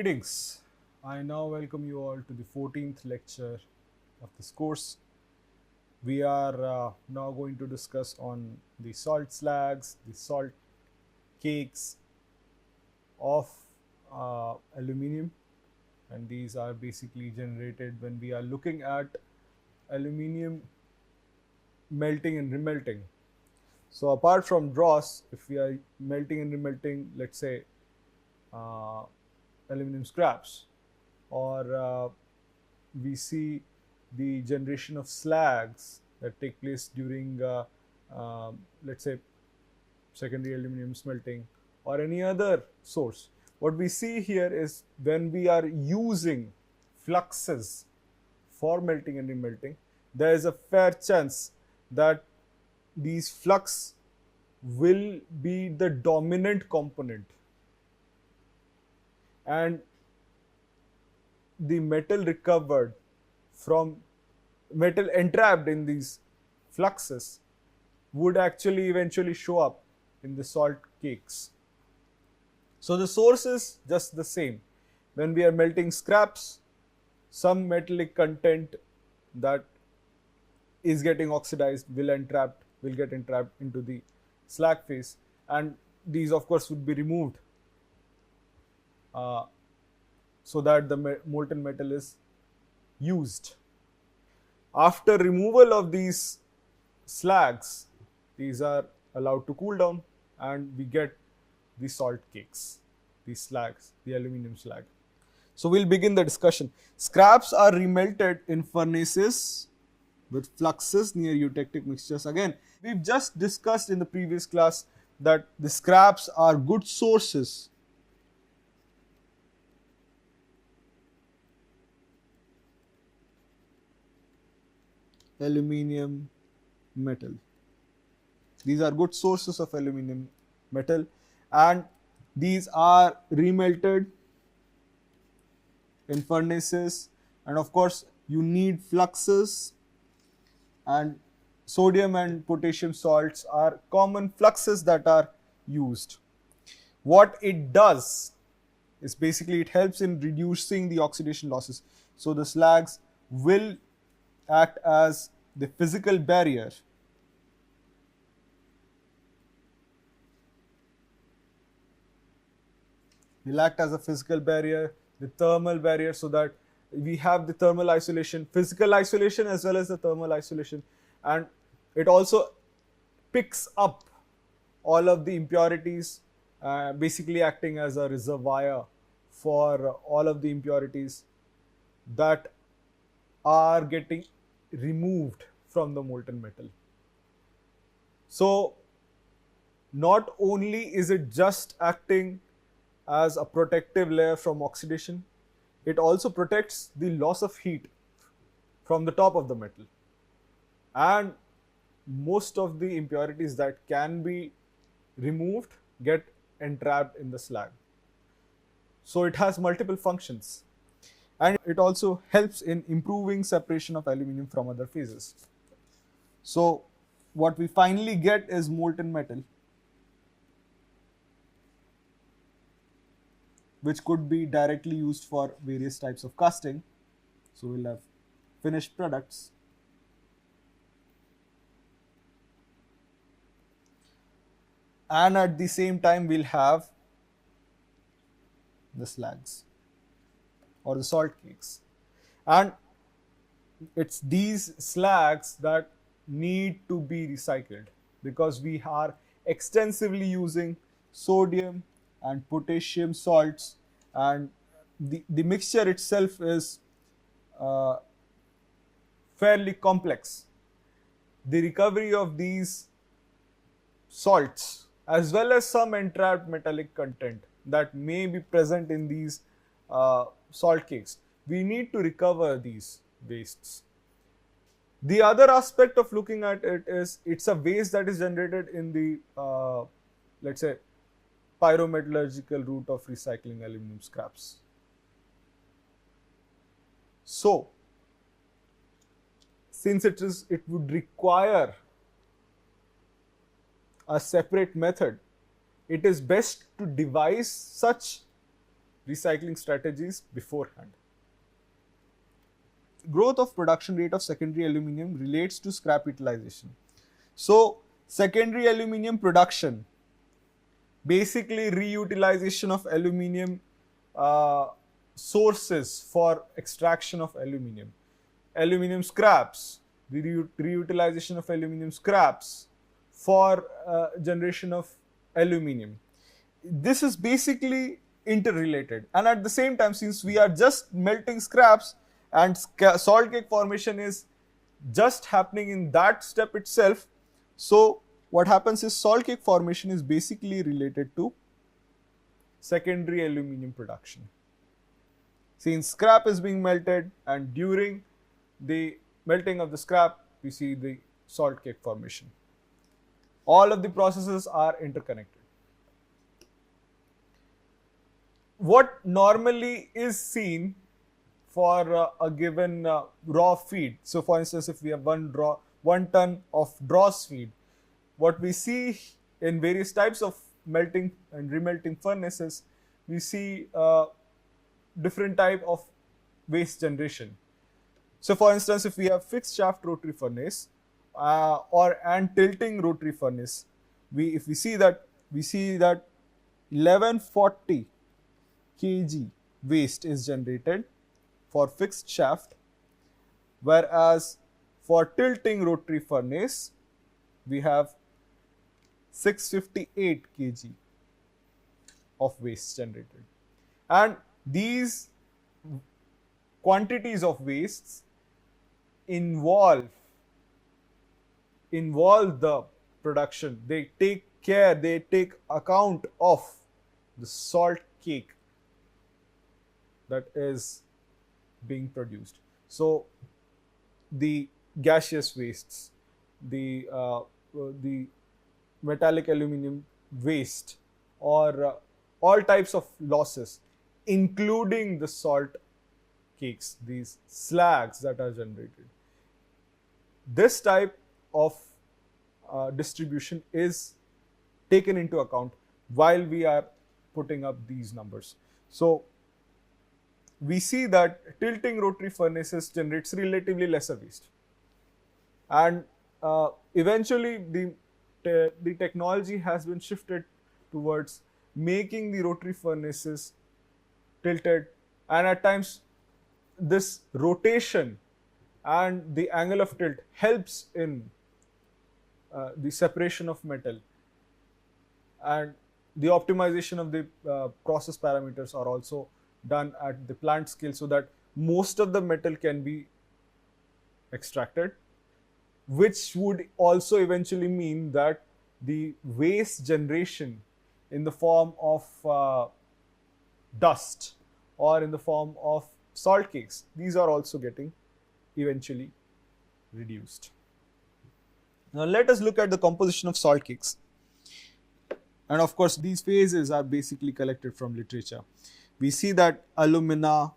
Greetings. I now welcome you all to the 14th lecture of this course. We are now going to discuss on the salt slags, the salt cakes of aluminium, and these are basically generated when we are looking at aluminium melting and remelting. So apart from dross, if we are melting and remelting, let's say uh, aluminum scraps, or we see the generation of slags that take place during let's say secondary aluminum smelting or any other source. What we see here is when we are using fluxes for melting and remelting, there is a fair chance that these flux will be the dominant component, and the metal recovered from metal entrapped in these fluxes would actually eventually show up in the salt cakes. So the source is just the same. When we are melting scraps, some metallic content that is getting oxidized will get entrapped into the slag phase, and these of course would be removed so that the molten metal is used. After removal of these slags, these are allowed to cool down and we get the salt cakes, these slags, the aluminium slag. So we'll begin the discussion. Scraps are remelted in furnaces with fluxes near eutectic mixtures. Again, we've just discussed in the previous class that the scraps are good sources aluminium metal. These are good sources of aluminium metal, and these are remelted in furnaces, and of course you need fluxes, and sodium and potassium salts are common fluxes that are used. What it does is basically it helps in reducing the oxidation losses. So the slags will act as the physical barrier the thermal barrier, so that we have the thermal isolation, physical isolation as well as the thermal isolation, and it also picks up all of the impurities, basically acting as a reservoir for all of the impurities that are getting removed from the molten metal. So not only is it just acting as a protective layer from oxidation, it also protects the loss of heat from the top of the metal, and most of the impurities that can be removed get entrapped in the slag. So it has multiple functions, and it also helps in improving separation of aluminium from other phases. So what we finally get is molten metal, which could be directly used for various types of casting. So we'll have finished products. And at the same time, we'll have the slags or the salt cakes. And it's these slags that need to be recycled, because we are extensively using sodium and potassium salts, and the mixture itself is fairly complex. The recovery of these salts as well as some entrapped metallic content that may be present in these salt cakes, we need to recover these wastes. The other aspect of looking at it is it's a waste that is generated in the let's say pyrometallurgical route of recycling aluminum scraps. So since it would require a separate method, it is best to devise such recycling strategies beforehand. Growth of production rate of secondary aluminium relates to scrap utilization. So, secondary aluminium production, basically reutilization of aluminium uh, sources for extraction of aluminium. Aluminium scraps, the reutilization of aluminium scraps for generation of aluminium. This is basically interrelated, and at the same time, since we are just melting scraps and salt cake formation is just happening in that step itself, so what happens is salt cake formation is basically related to secondary aluminium production. Since scrap is being melted, and during the melting of the scrap, we see the salt cake formation. All of the processes are interconnected. What normally is seen for a given raw feed, so for instance, if we have 1 ton of dross feed, what we see in various types of melting and remelting furnaces, we see different type of waste generation. So for instance, if we have fixed shaft rotary furnace and tilting rotary furnace, if we see that 1140 kg waste is generated for fixed shaft, whereas for tilting rotary furnace we have 658 kg of waste generated, and these quantities of wastes involve the production. They take account of the salt cake that is being produced. So the gaseous wastes, the metallic aluminium waste, or all types of losses, including the salt cakes, these slags that are generated. This type of distribution is taken into account while we are putting up these numbers. So we see that tilting rotary furnaces generates relatively lesser waste, and eventually the technology has been shifted towards making the rotary furnaces tilted, and at times this rotation and the angle of tilt helps in the separation of metal, and the optimization of the process parameters are also done at the plant scale, so that most of the metal can be extracted, which would also eventually mean that the waste generation in the form of dust or in the form of salt cakes, these are also getting eventually reduced. Now let us look at the composition of salt cakes, and of course these phases are basically collected from literature. We see that alumina,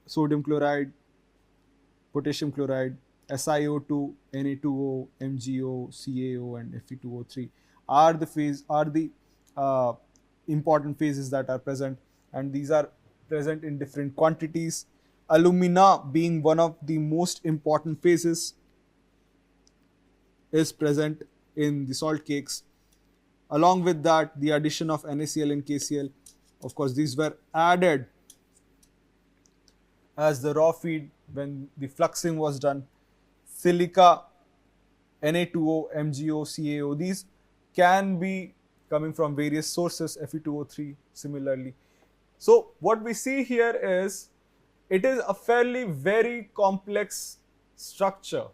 sodium chloride, potassium chloride, SiO2, Na2O, MgO, CaO, and Fe2O3 are the important phases that are present, and these are present in different quantities. Alumina, being one of the most important phases, is present in the salt cakes. Along with that, the addition of NaCl and KCl, of course these were added as the raw feed when the fluxing was done. Silica, Na2O, MgO, CaO, these can be coming from various sources, Fe2O3 similarly. So what we see here is, it is a fairly very complex structure.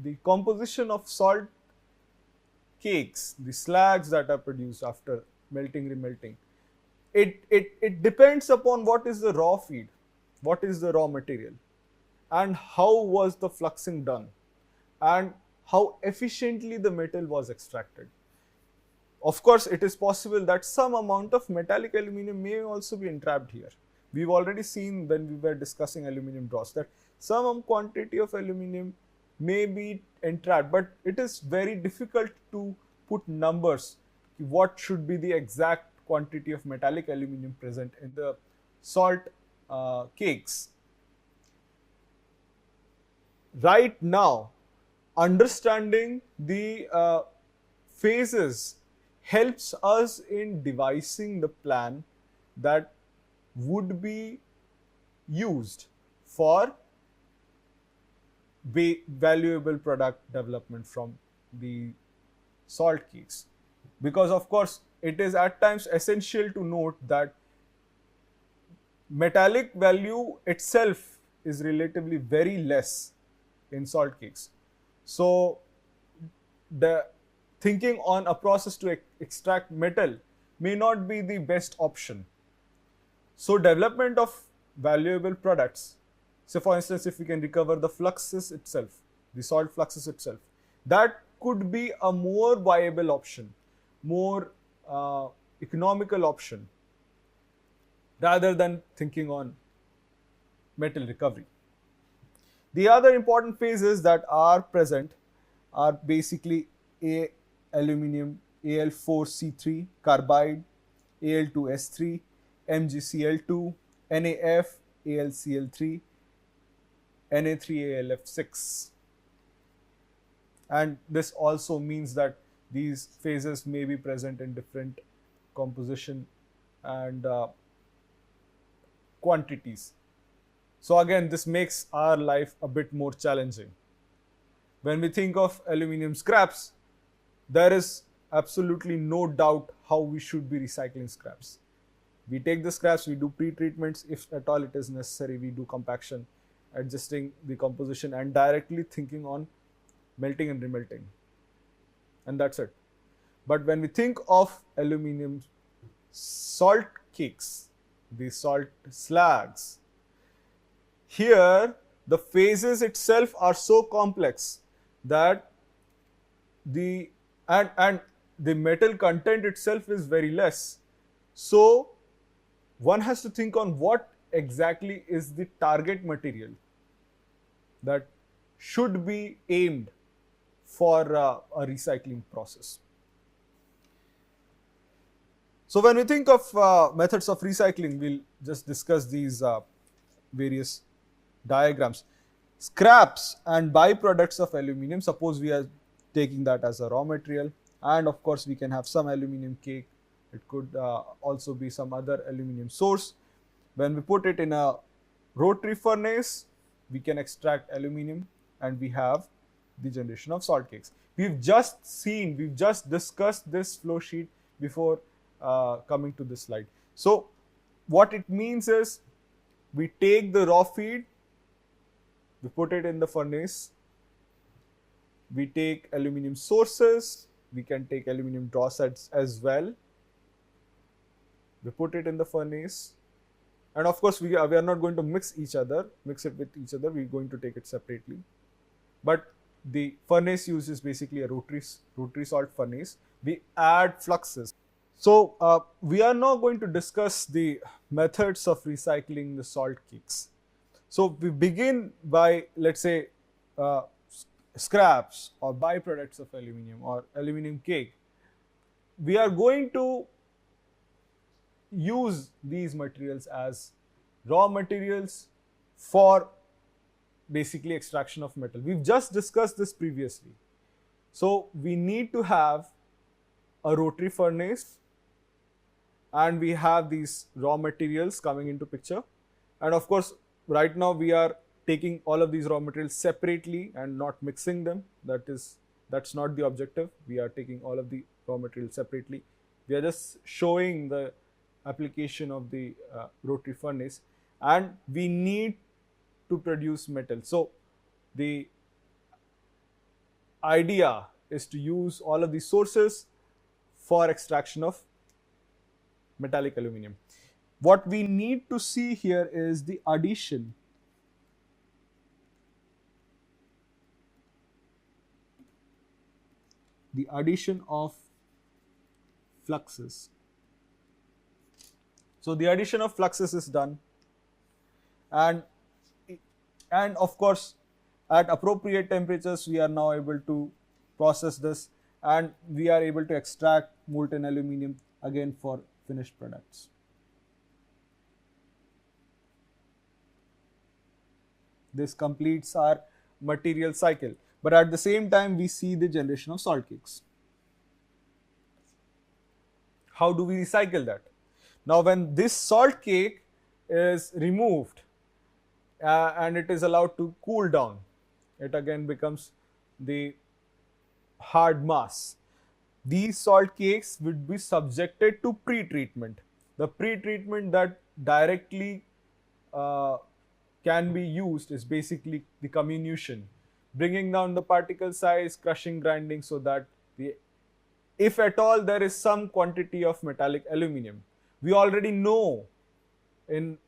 The composition of salt cakes, the slags that are produced after melting, remelting, it depends upon what is the raw feed, what is the raw material, and how was the fluxing done, and how efficiently the metal was extracted. Of course, it is possible that some amount of metallic aluminium may also be entrapped here. We've already seen when we were discussing aluminium dross that some quantity of aluminium may be entrapped, but it is very difficult to put numbers. What should be the exact quantity of metallic aluminium present in the salt cakes. Right now, understanding the phases helps us in devising the plan that would be used for valuable product development from the salt cakes. Because of course it is at times essential to note that metallic value itself is relatively very less in salt cakes. So the thinking on a process to extract metal may not be the best option. So development of valuable products, say for instance if we can recover the fluxes itself, the salt fluxes itself, that could be a more viable option, more economical option rather than thinking on metal recovery. The other important phases that are present are basically aluminium Al4C3 carbide, Al2S3, MgCl2, NaF, AlCl3, Na3AlF6. And this also means that these phases may be present in different composition and quantities. So again, this makes our life a bit more challenging. When we think of aluminium scraps, there is absolutely no doubt how we should be recycling scraps. We take the scraps, we do pre-treatments, if at all it is necessary, we do compaction, adjusting the composition and directly thinking on melting and remelting. And that's it. But when we think of aluminium salt cakes, the salt slags, here the phases itself are so complex that the metal content itself is very less. So one has to think on what exactly is the target material that should be aimed for a recycling process. So when we think of methods of recycling, we'll just discuss these various diagrams. Scraps and byproducts of aluminium, suppose we are taking that as a raw material, and of course we can have some aluminium cake. It could also be some other aluminium source. When we put it in a rotary furnace, we can extract aluminium and we have the generation of salt cakes. We've just discussed this flow sheet before coming to this slide. So what it means is we take the raw feed, we put it in the furnace, we take aluminium sources, we can take aluminium draw sets as well, we put it in the furnace, and of course we are not going to mix it with each other, we are going to take it separately. But the furnace uses basically a rotary salt furnace. We add fluxes. So we are now going to discuss the methods of recycling the salt cakes. So we begin by, let's say, scraps or byproducts of aluminium or aluminium cake. We are going to use these materials as raw materials for basically extraction of metal. We've just discussed this previously. So we need to have a rotary furnace and we have these raw materials coming into picture. And of course, right now we are taking all of these raw materials separately and not mixing them. That's not the objective. We are taking all of the raw materials separately. We are just showing the application of the rotary furnace, and we need to produce metal. So the idea is to use all of these sources for extraction of metallic aluminium. What we need to see here is the addition of fluxes. So the addition of fluxes is done, and of course at appropriate temperatures we are now able to process this and we are able to extract molten aluminium again for finished products. This completes our material cycle. But at the same time, we see the generation of salt cakes. How do we recycle that? Now, when this salt cake is removed and it is allowed to cool down, it again becomes the hard mass. These salt cakes would be subjected to pre-treatment. The pre-treatment that directly uh, can be used is basically the comminution, bringing down the particle size, crushing, grinding, so that the, if at all there is some quantity of metallic aluminum. We already know in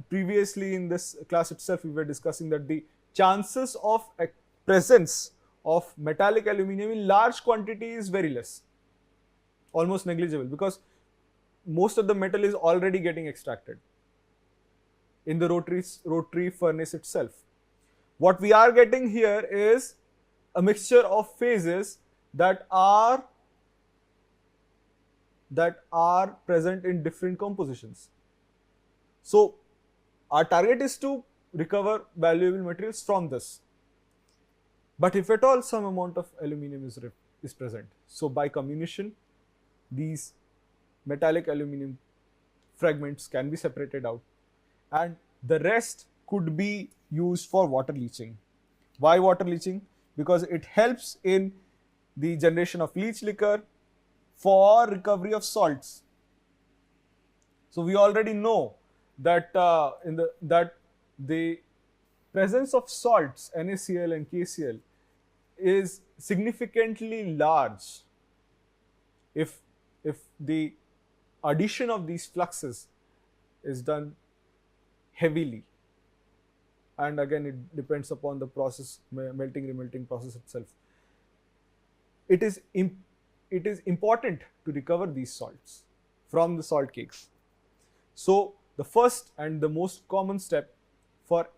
previously in this class itself we were discussing that the chances of a presence of metallic aluminum in large quantity is very less, almost negligible, because most of the metal is already getting extracted in the rotary furnace itself. What we are getting here is a mixture of phases that are present in different compositions. So our target is to recover valuable materials from this. But if at all some amount of aluminum is present, so by comminution, these metallic aluminum fragments can be separated out, and the rest could be used for water leaching. Why water leaching? Because it helps in the generation of leach liquor for recovery of salts. So we already know that that the presence of salts NaCl and KCl is significantly large if the addition of these fluxes is done heavily, and again it depends upon the process, melting remelting process itself. It is important to recover these salts from the salt cakes. So the first and the most common step for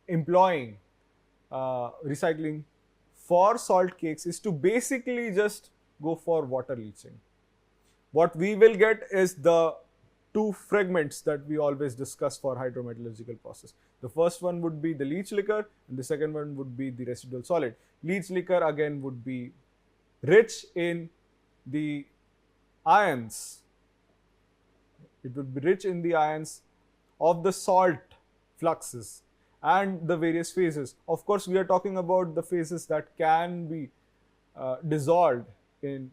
employing recycling for salt cakes is to basically just go for water leaching. What we will get is the two fragments that we always discuss for hydrometallurgical process. The first one would be the leach liquor and the second one would be the residual solid. Leach liquor again would be rich in the ions. It would be rich in the ions of the salt fluxes and the various phases. Of course, we are talking about the phases that can be dissolved in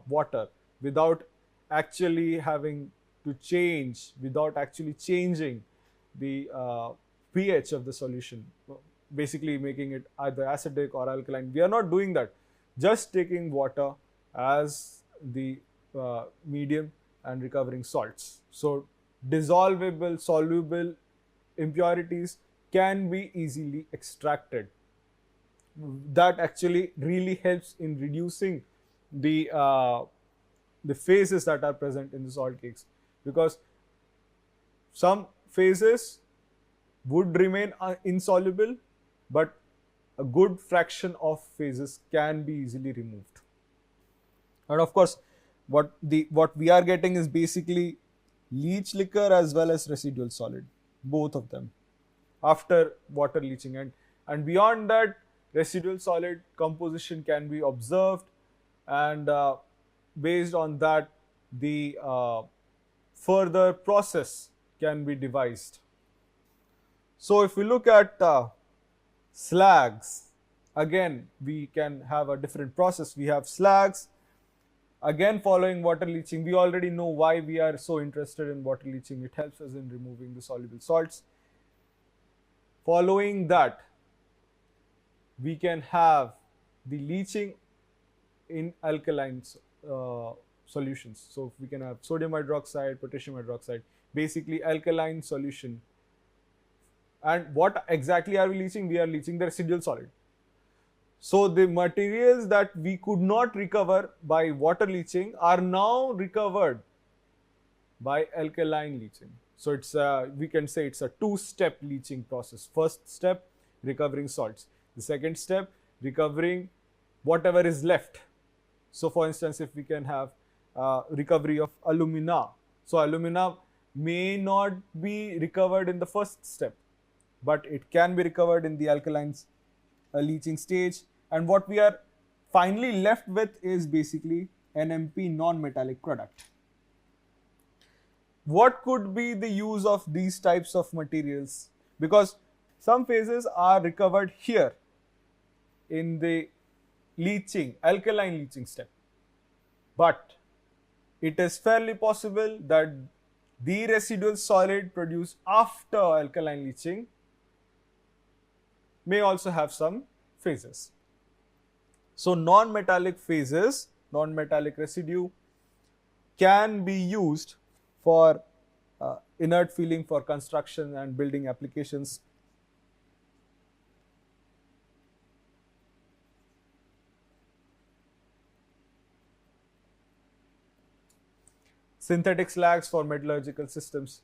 water without actually having to change, without actually changing the pH of the solution, basically making it either acidic or alkaline. We are not doing that, just taking water as the medium and recovering salts. So dissolvable, soluble impurities can be easily extracted. That actually really helps in reducing the phases that are present in the salt cakes, because some phases would remain insoluble, but a good fraction of phases can be easily removed. And of course, what we are getting is basically leach liquor as well as residual solid, both of them, after water leaching. And beyond that, residual solid composition can be observed, and based on that, the further process can be devised. So if we look at slags, again we can have a different process. We have slags, again following water leaching. We already know why we are so interested in water leaching. It helps us in removing the soluble salts. Following that, we can have the leaching in alkaline solutions. So we can have sodium hydroxide, potassium hydroxide, basically alkaline solution. And what exactly are we leaching? We are leaching the residual solid. So the materials that we could not recover by water leaching are now recovered by alkaline leaching. So it's we can say it's a two-step leaching process. First step, recovering salts. The second step, recovering whatever is left. So for instance, if we can have recovery of alumina. So alumina may not be recovered in the first step. but it can be recovered in the alkaline leaching stage. And what we are finally left with is basically NMP non-metallic product. What could be the use of these types of materials? Because some phases are recovered here in the leaching, alkaline leaching step. But it is fairly possible that the residual solid produced after alkaline leaching may also have some phases. So non-metallic phases, non-metallic residue can be used for inert filling for construction and building applications. Synthetic slags for metallurgical systems.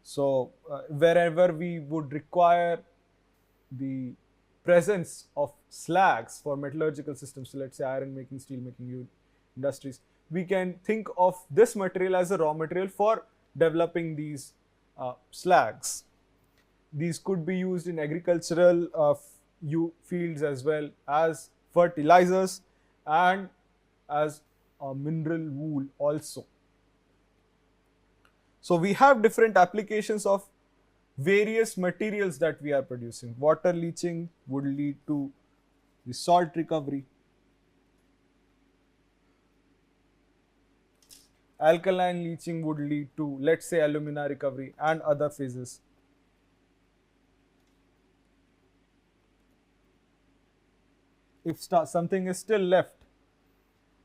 So wherever we would require the presence of slags for metallurgical systems, so let's say iron making, steel making industries, we can think of this material as a raw material for developing these slags. These could be used in agricultural fields as well as fertilizers and as mineral wool also. So we have different applications of various materials that we are producing. Water leaching would lead to the salt recovery. Alkaline leaching would lead to, let's say, alumina recovery and other phases. If something is still left,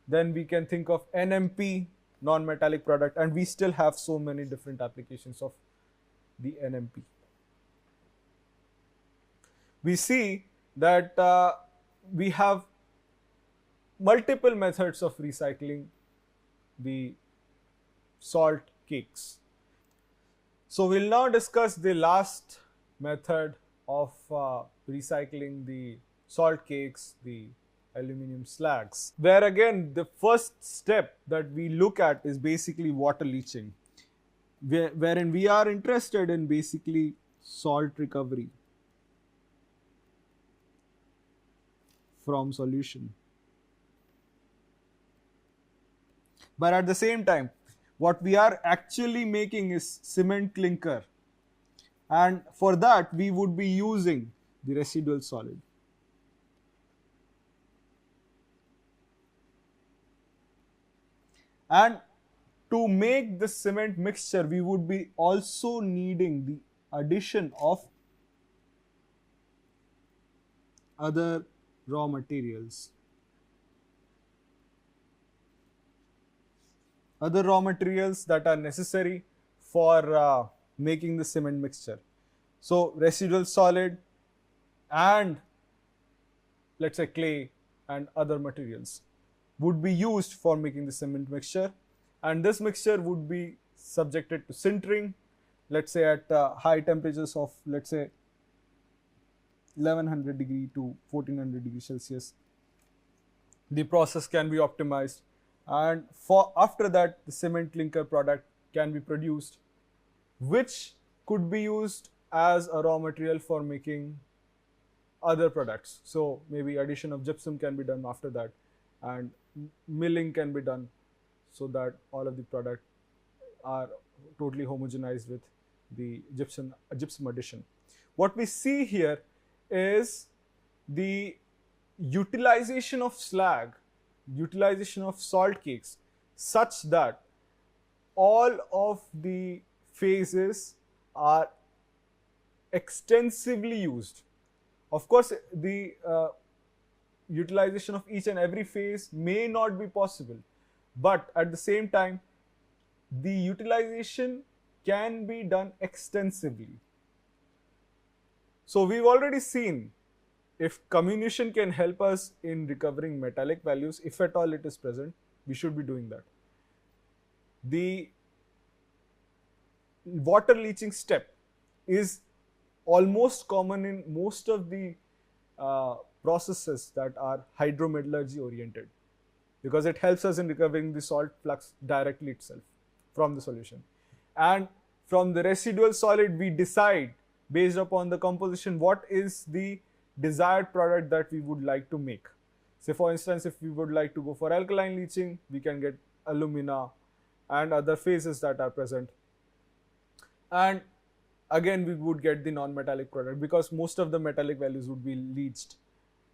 then we can think of NMP, non-metallic product, and we still have so many different applications of the NMP. We see that we have multiple methods of recycling the salt cakes. So we'll now discuss the last method of recycling the salt cakes, the aluminum slags, where again the first step that we look at is basically water leaching, wherein we are interested in basically salt recovery from solution. But at the same time, what we are actually making is cement clinker, and for that we would be using the residual solid. And to make the cement mixture, we would be also needing the addition of other raw materials. Other raw materials that are necessary for making the cement mixture. So residual solid and let's say clay and other materials would be used for making the cement mixture, and this mixture would be subjected to sintering, let's say at high temperatures of let's say 1100 degree to 1400 degree Celsius. The process can be optimized, and for after that the cement clinker product can be produced, which could be used as a raw material for making other products. So maybe addition of gypsum can be done after that, and milling can be done so that all of the product are totally homogenized with the gypsum addition. What we see here is the utilization of slag, utilization of salt cakes, such that all of the phases are extensively used. Of course, the utilization of each and every phase may not be possible, but at the same time, the utilization can be done extensively. So we've already seen if comminution can help us in recovering metallic values, if at all it is present, we should be doing that. The water leaching step is almost common in most of the processes that are hydrometallurgy oriented, because it helps us in recovering the salt flux directly itself from the solution. And from the residual solid, we decide based upon the composition, what is the desired product that we would like to make. Say for instance, if we would like to go for alkaline leaching, we can get alumina and other phases that are present. And again, we would get the non-metallic product because most of the metallic values would be leached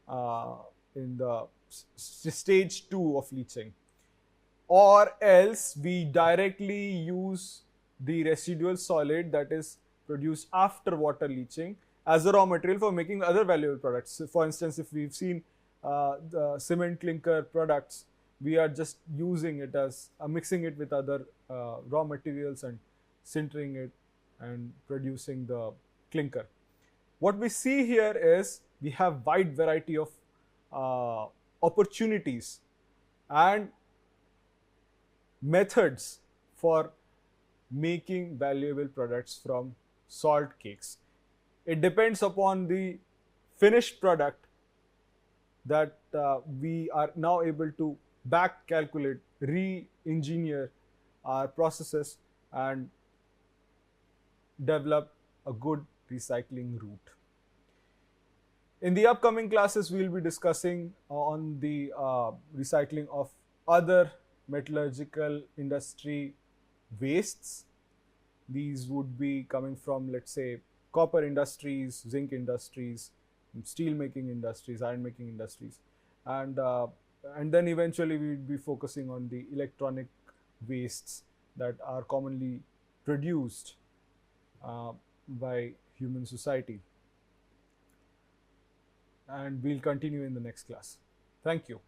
uh, in the stage 2 of leaching. Or else we directly use the residual solid that is produced after water leaching as a raw material for making other valuable products. So for instance, if we've seen the cement clinker products, we are just using it as mixing it with other raw materials and sintering it and producing the clinker. What we see here is we have wide variety of opportunities and methods for making valuable products from salt cakes. It depends upon the finished product that we are now able to back calculate, re-engineer our processes and develop a good recycling route. In the upcoming classes, we will be discussing on the recycling of other metallurgical industry wastes. These would be coming from, let's say, copper industries, zinc industries, steel making industries, iron making industries, and then eventually we will be focusing on the electronic wastes that are commonly produced by human society. And we'll continue in the next class. Thank you.